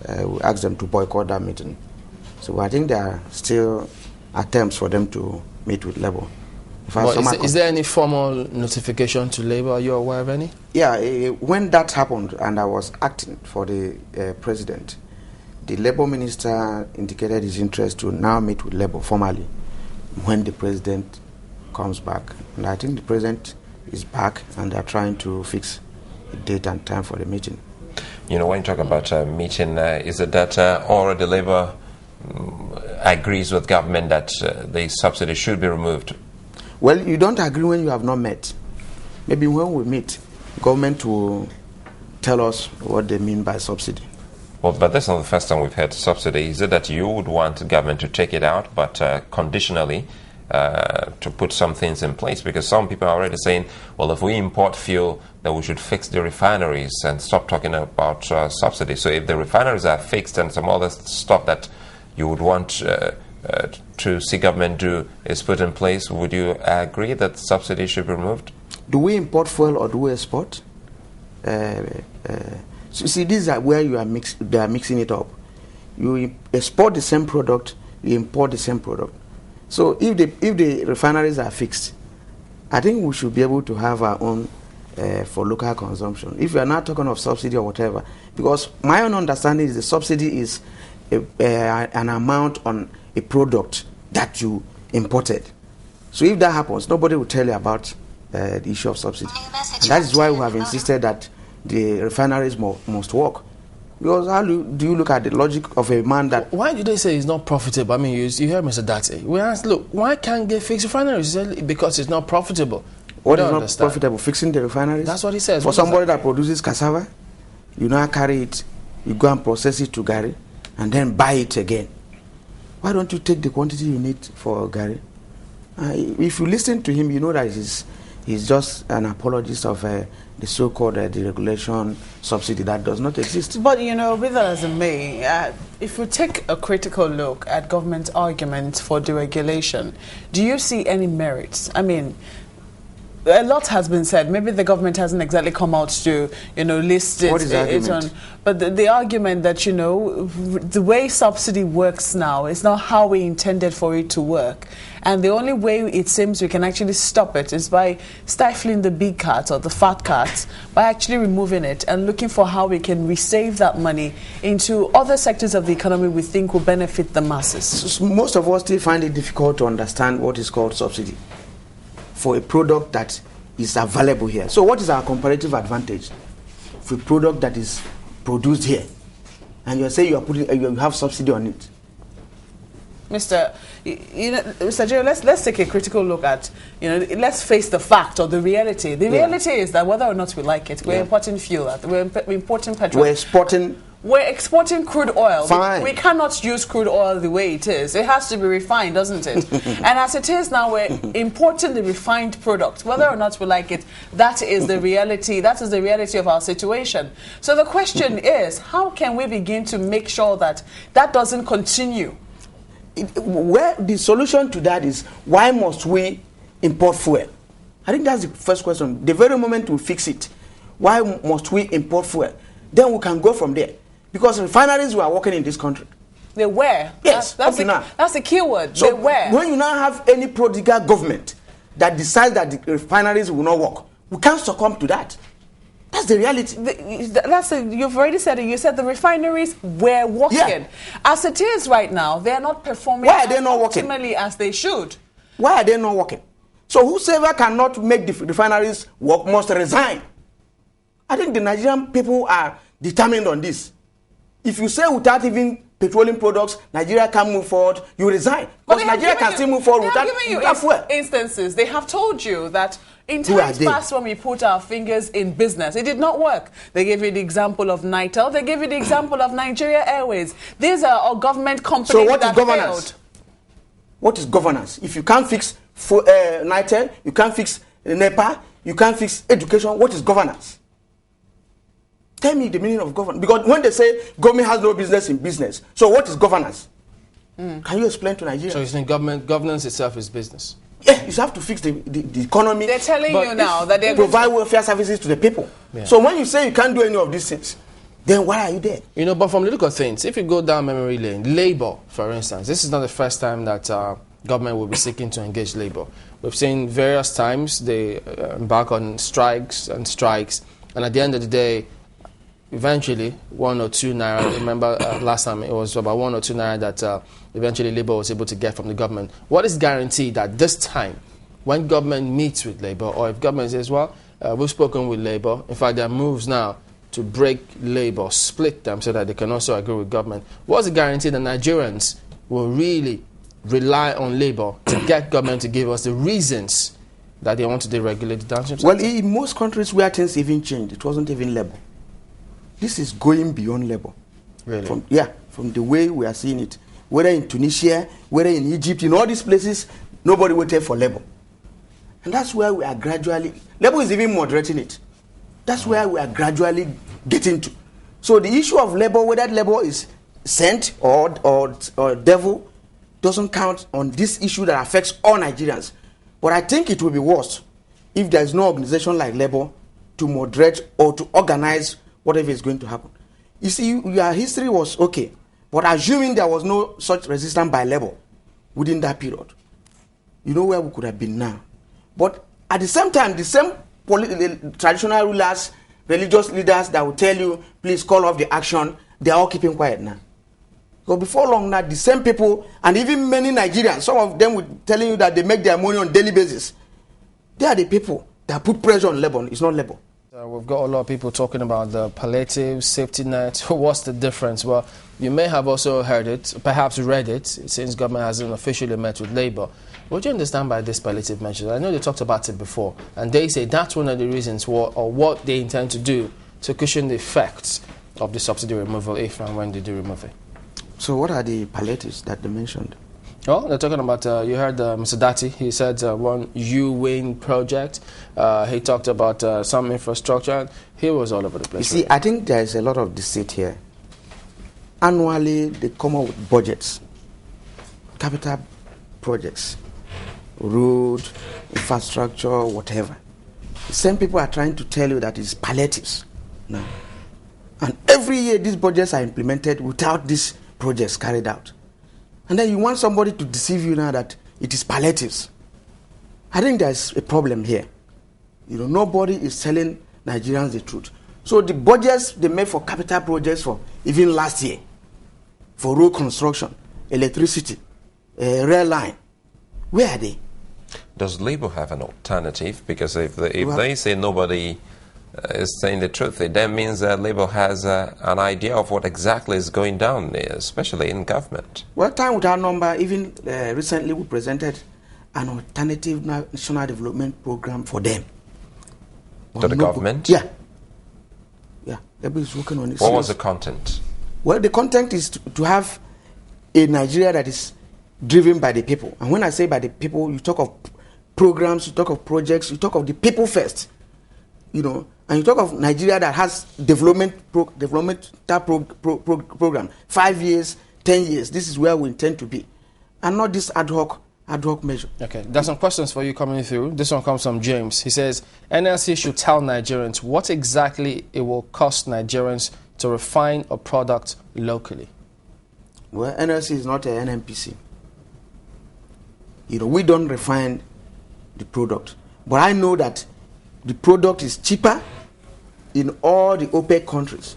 we asked them to boycott that meeting. So I think there are still attempts for them to meet with Labour. Is there any formal notification to Labour? Are you aware of any? Yeah, when that happened and I was acting for the president, the Labour minister indicated his interest to now meet with Labour formally when the president comes back. And I think the president is back and they're trying to fix a date and time for the meeting. You know, when you talk about a meeting, is it that already Labour agrees with government that the subsidy should be removed? Well, you don't agree when you have not met. Maybe when we meet, government will tell us what they mean by subsidy. Well, but that's not the first time we've had subsidy. Is it that you would want government to take it out, but conditionally to put some things in place? Because some people are already saying, well, if we import fuel, then we should fix the refineries and stop talking about subsidy. So if the refineries are fixed and some other stuff that you would want to see government do is put in place, would you agree that subsidy should be removed? Do we import fuel or do we export? So see, these are where they are mixing it up. You export the same product, you import the same product. So if the refineries are fixed, I think we should be able to have our own for local consumption. If we are not talking of subsidy or whatever, because my own understanding is the subsidy is an amount on a product that you imported. So if that happens, nobody will tell you about the issue of subsidy. And that is why we have insisted that the refineries must work. Because how do you look at the logic of a man that... Why do they say it's not profitable? I mean, you heard Mr. Dati. We asked, look, why can't they fix refineries? He said, because it's not profitable. What is not profitable? Fixing the refineries? That's what he says. For somebody that produces cassava, you now carry it, you go and process it to Gary, and then buy it again. Why don't you take the quantity you need for Gary? If you listen to him, you know that he's just an apologist of the so-called deregulation subsidy that does not exist. But, you know, be that as it may, if we take a critical look at government's argument for deregulation, do you see any merits? I mean, a lot has been said. Maybe the government hasn't exactly come out to, you know, list it. What is the argument? But the argument that, you know, the way subsidy works now is not how we intended for it to work. And the only way it seems we can actually stop it is by stifling the big cats or the fat cats, by actually removing it and looking for how we can resave that money into other sectors of the economy we think will benefit the masses. So most of us still find it difficult to understand what is called subsidy for a product that is available here. So what is our comparative advantage for a product that is produced here? And you say you have subsidy on it. Mr. Joe, let's take a critical look at, you know, let's face the fact or the reality. The reality is that whether or not we like it, we're importing fuel, we're importing petrol. We're exporting crude oil. Fine. We cannot use crude oil the way it is. It has to be refined, doesn't it? And as it is now, we're importing the refined product. Whether or not we like it, that is the reality. That is the reality of our situation. So the question is, how can we begin to make sure that that doesn't continue? Where the solution to that is, why must we import fuel? I think that's the first question. The very moment we fix it, why must we import fuel? Then we can go from there. Because refineries were working in this country. They were. Yes, that's the key word. So they were. When you now have any prodigal government that decides that the refineries will not work, we can't succumb to that. That's the reality. You've already said it. You said the refineries were working. Yeah. As it is right now, they are not performing optimally as they should. Why are they not working? So whosoever cannot make the refineries work must resign. I think the Nigerian people are determined on this. If you say without even petroleum products, Nigeria can't move forward, you resign. Because Nigeria can still move forward without fuel. Instances, they have told you that in times past when we put our fingers in business, it did not work. They gave you the example of Nitel. They gave you the example of Nigeria Airways. These are all government companies so what that is governance? failed. What is governance? If you can't fix Nitel, you can't fix NEPA, you can't fix education, what is governance? Tell me the meaning of governance. Because when they say government has no business in business, so what is governance? Can you explain to Nigeria? So you think governance itself is business? Yeah, you have to fix the economy. They're telling you now that they provide welfare services to the people. Yeah. So when you say you can't do any of these things, then why are you there? You know, but from the look of things, if you go down memory lane, Labour, for instance, this is not the first time that government will be seeking to engage Labour. We've seen various times they embark on strikes, and at the end of the day, eventually 1 or 2 naira. Remember last time it was about 1 or 2 naira that eventually Labour was able to get from the government. What is guaranteed that this time, when government meets with Labour, or if government says, well, we've spoken with Labour, in fact there are moves now to break Labour, split them so that they can also agree with government, what's the guarantee that Nigerians will really rely on Labour to get government to give us the reasons that they want to deregulate the downstream sector? Well, in most countries where things even changed, it wasn't even Labour. This is going beyond Labour. Really? From the way we are seeing it. Whether in Tunisia, whether in Egypt, in all these places, nobody waited for Labour. And that's where we are gradually, Labour is even moderating it. That's where we are gradually getting to. So the issue of Labour, whether Labour is saint or devil, doesn't count on this issue that affects all Nigerians. But I think it will be worse if there is no organization like Labour to moderate or to organize whatever is going to happen. You see, your history was okay, but assuming there was no such resistance by Labour within that period, you know where we could have been now. But at the same time, the same traditional rulers, religious leaders that will tell you, please call off the action, they are all keeping quiet now. So before long now, the same people, and even many Nigerians, some of them will telling you that they make their money on daily basis. They are the people that put pressure on Labour. It's not Labour. We've got a lot of people talking about the palliative safety net. What's the difference? Well, you may have also heard it, perhaps read it, since government hasn't officially met with Labour. What do you understand by this palliative measure? I know they talked about it before, and they say that's one of the reasons what they intend to do to cushion the effects of the subsidy removal if and when they do remove it. So what are the palliatives that they mentioned? Oh, they're talking about, you heard Mr. Dati, he said one U-Wing project. He talked about some infrastructure. He was all over the place. You see, I think there is a lot of deceit here. Annually, they come up with budgets, capital projects, road, infrastructure, whatever. The same people are trying to tell you that it's palliatives now. And every year, these budgets are implemented without these projects carried out. And then you want somebody to deceive you now that it is palliatives. I think there's a problem here. You know, nobody is telling Nigerians the truth. So the budgets they made for capital projects for even last year, for road construction, electricity, rail line, where are they? Does Labour have an alternative? Because if they say nobody is saying the truth, it then means that Labour has an idea of what exactly is going down there, especially in government. Well, time without number, even recently we presented an alternative national development program for them. To the government? Yeah. Yeah, Labour is working on it. What was the content? Well, the content is to have a Nigeria that is driven by the people. And when I say by the people, you talk of programs, you talk of projects, you talk of the people first. You know, and you talk of Nigeria that has development program, 5 years, 10 years. This is where we intend to be, and not this ad hoc measure. Okay, there's some questions for you coming through. This one comes from James. He says NLC should tell Nigerians what exactly it will cost Nigerians to refine a product locally. Well, NLC is not an NNPC. You know, we don't refine the product, but I know that the product is cheaper in all the OPEC countries.